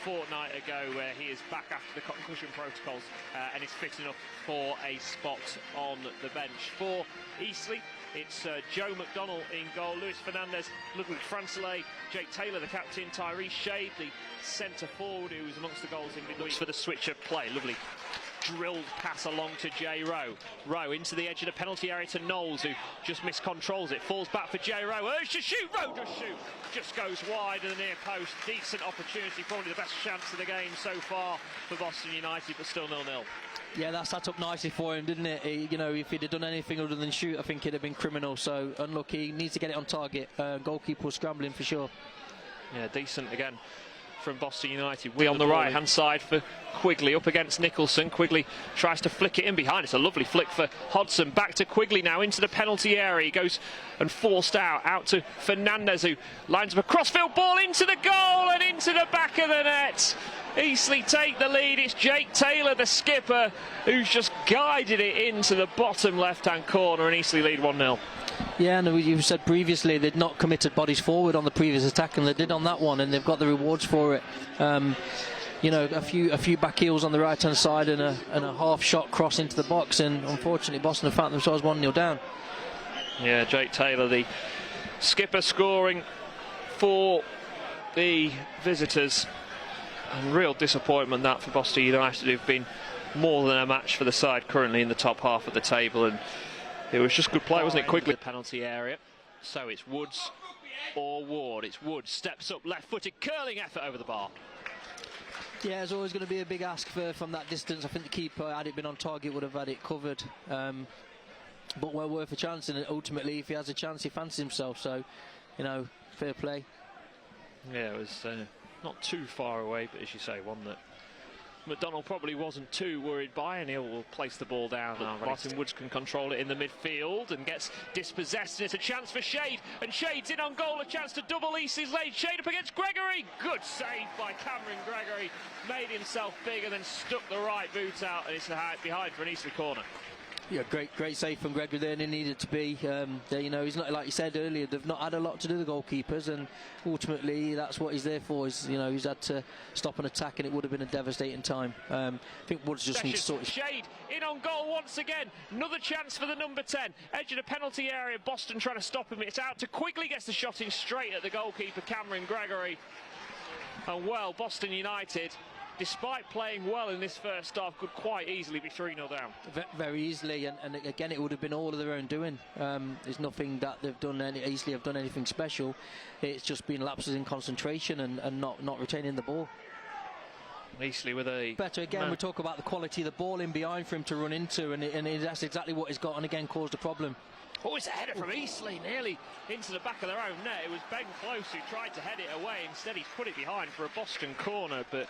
fortnight ago, where he is back after the concussion protocols and is fit enough for a spot on the bench. For Eastleigh, it's Joe McDonnell in goal, Luis Fernandez, Ludwig Francelay, Jake Taylor, the captain, Tyrese Shade, the centre forward, who was amongst the goals in midweek. For the switch of play, lovely drilled pass along to Jay Rowe. Rowe into the edge of the penalty area to Knowles, who just miscontrols it. Falls back for Jay Rowe. Urged to shoot. Rowe does shoot. Just goes wide of the near post. Decent opportunity. Probably the best chance of the game so far for Boston United, but still 0-0. Yeah, that sat up nicely for him, didn't it? You know, if he'd have done anything other than shoot, I think it'd have been criminal. So unlucky. He needs to get it on target. Goalkeeper was scrambling for sure. Yeah, decent again from Boston United. We on the right hand side for Quigley up against Nicholson. Quigley tries to flick it in behind. It's a lovely flick for Hodson. Back to Quigley now into the penalty area. He goes and forced out to Fernandez, who lines up a crossfield ball into the goal and into the back of the net. Eastleigh take the lead. It's Jake Taylor, the skipper, who's just guided it into the bottom left hand corner, and Eastleigh lead 1-0. Yeah, and you said previously they'd not committed bodies forward on the previous attack, and they did on that one, and they've got the rewards for it. You know, a few back heels on the right hand side and a half shot cross into the box, and unfortunately Boston have found themselves 1-0 down. Yeah, Jake Taylor, the skipper, scoring for the visitors, and real disappointment that for Boston United, who've been more than a match for the side currently in the top half of the table. And it was just good play, wasn't it? Quickly. The penalty area. So it's Woods or Ward. It's Woods, steps up, left-footed, curling effort over the bar. Yeah, it's always going to be a big ask from that distance. I think the keeper, had it been on target, would have had it covered. But well worth a chance, and ultimately, if he has a chance, he fancies himself. So, you know, fair play. Yeah, it was not too far away, but as you say, one that McDonnell probably wasn't too worried by, and he'll place the ball down now. Martin Woods can control it in the midfield and gets dispossessed, and it's a chance for Shade, and Shade's in on goal, a chance to double Eastleigh's lead. Shade up against Gregory, good save by Cameron Gregory, made himself big and then stuck the right boot out, and it's behind for an Eastleigh corner. Yeah, great save from Gregory there, and he needed to be. You know, he's not, like you said earlier, they've not had a lot to do, the goalkeepers, and ultimately that's what he's there for. You know, he's had to stop an attack, and it would have been a devastating time. I think Woods just needs to sort. Shade in on goal once again. Another chance for the number 10. Edge of the penalty area. Boston trying to stop him. It's out to Quigley, gets the shot in straight at the goalkeeper, Cameron Gregory. And well, Boston United, despite playing well in this first half, could quite easily be 3-0 down. Very easily, and again, it would have been all of their own doing. There's nothing that they've done, Eastleigh have done anything special. It's just been lapses in concentration and not retaining the ball. Eastleigh with a better again. We talk about the quality of the ball in behind for him to run into, and that's exactly what he's got, and again caused a problem. Oh, it's a header from Eastleigh, nearly into the back of their own net. It was Ben Close who tried to head it away. Instead, he's put it behind for a Boston corner, but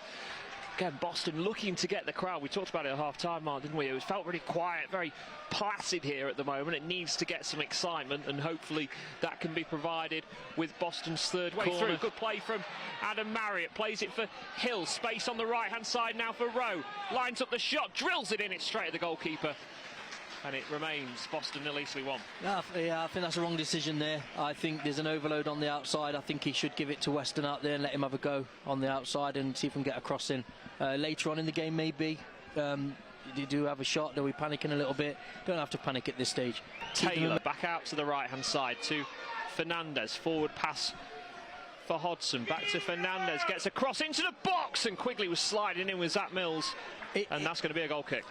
again, Boston looking to get the crowd. We talked about it at half-time, Mark, didn't we? It was felt really quiet, very placid here at the moment. It needs to get some excitement, and hopefully that can be provided with Boston's third way through. Good play from Adam Marriott. Plays it for Hill. Space on the right-hand side now for Rowe. Lines up the shot, drills it in, it's straight at the goalkeeper. And it remains Boston 0, Eastleigh 1. Yeah, I think that's a wrong decision there. I think there's an overload on the outside. I think he should give it to Weston out there and let him have a go on the outside and see if we can get a cross in. Later on in the game, maybe. You do have a shot, they'll be panicking a little bit. Don't have to panic at this stage. Taylor back out to the right-hand side to Fernandez. Forward pass for Hodson. Back to Fernandez. Gets a cross into the box, and Quigley was sliding in with Zach Mills. And that's going to be a goal kick.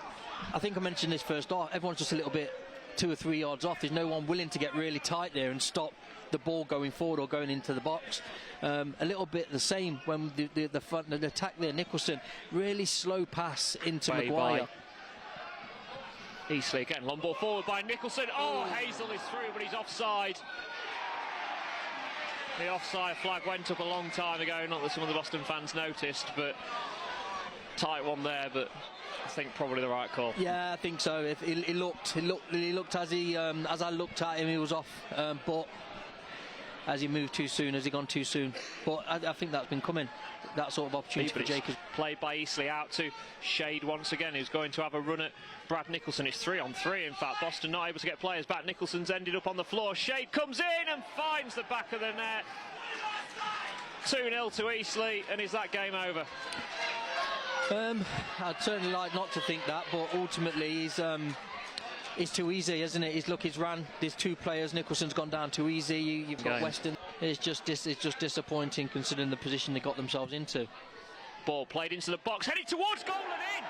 I think I mentioned this first off. Everyone's just a little bit 2 or 3 yards off. There's no one willing to get really tight there and stop the ball going forward or going into the box. A little bit the same when the attack there. Nicholson, really slow pass into Maguire. Eastleigh again, long ball forward by Nicholson. Oh, Hazel is through, but he's offside. The offside flag went up a long time ago. Not that some of the Boston fans noticed, but tight one there. But I think probably the right call. Yeah, I think so. He looked as I looked at him, he was off. But as he moved too soon, has he gone too soon? But I think that's been coming. That sort of opportunity for Jacobs. Played by Eastleigh out to Shade once again, who's going to have a run at Brad Nicholson. It's 3-on-3. In fact, Boston not able to get players back. Nicholson's ended up on the floor. Shade comes in and finds the back of the net. 2-0 to Eastleigh, and is that game over? I'd certainly like not to think that, but ultimately it's too easy, isn't it? He's ran. There's two players. Nicholson's gone down too easy. You've got Weston. It's just disappointing considering the position they got themselves into. Ball played into the box, headed towards goal and in.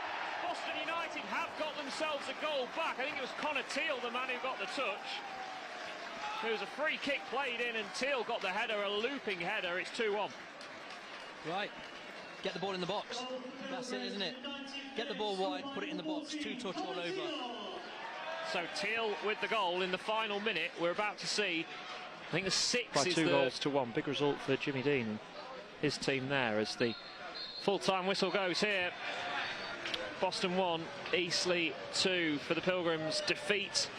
Boston United have got themselves a goal back. I think it was Connor Teal, the man who got the touch. There was a free kick played in, and Teal got the header, a looping header. It's 2-1. Right. Get the ball in the box. That's it, isn't it? Get the ball wide, put it in the box. Two touch all over. So Teal with the goal in the final minute. We're about to see, I think the 6 by is 2 goals to 1. Big result for Jimmy Dean and his team there as the full-time whistle goes here. Boston 1, Eastleigh 2 for the Pilgrims. Defeat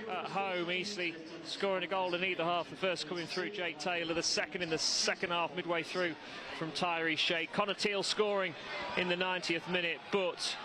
at home. Eastleigh scoring a goal in either half. The first coming through Jake Taylor, the second in the second half midway through from Tyree Sheikh. Connor Teal scoring in the 90th minute, but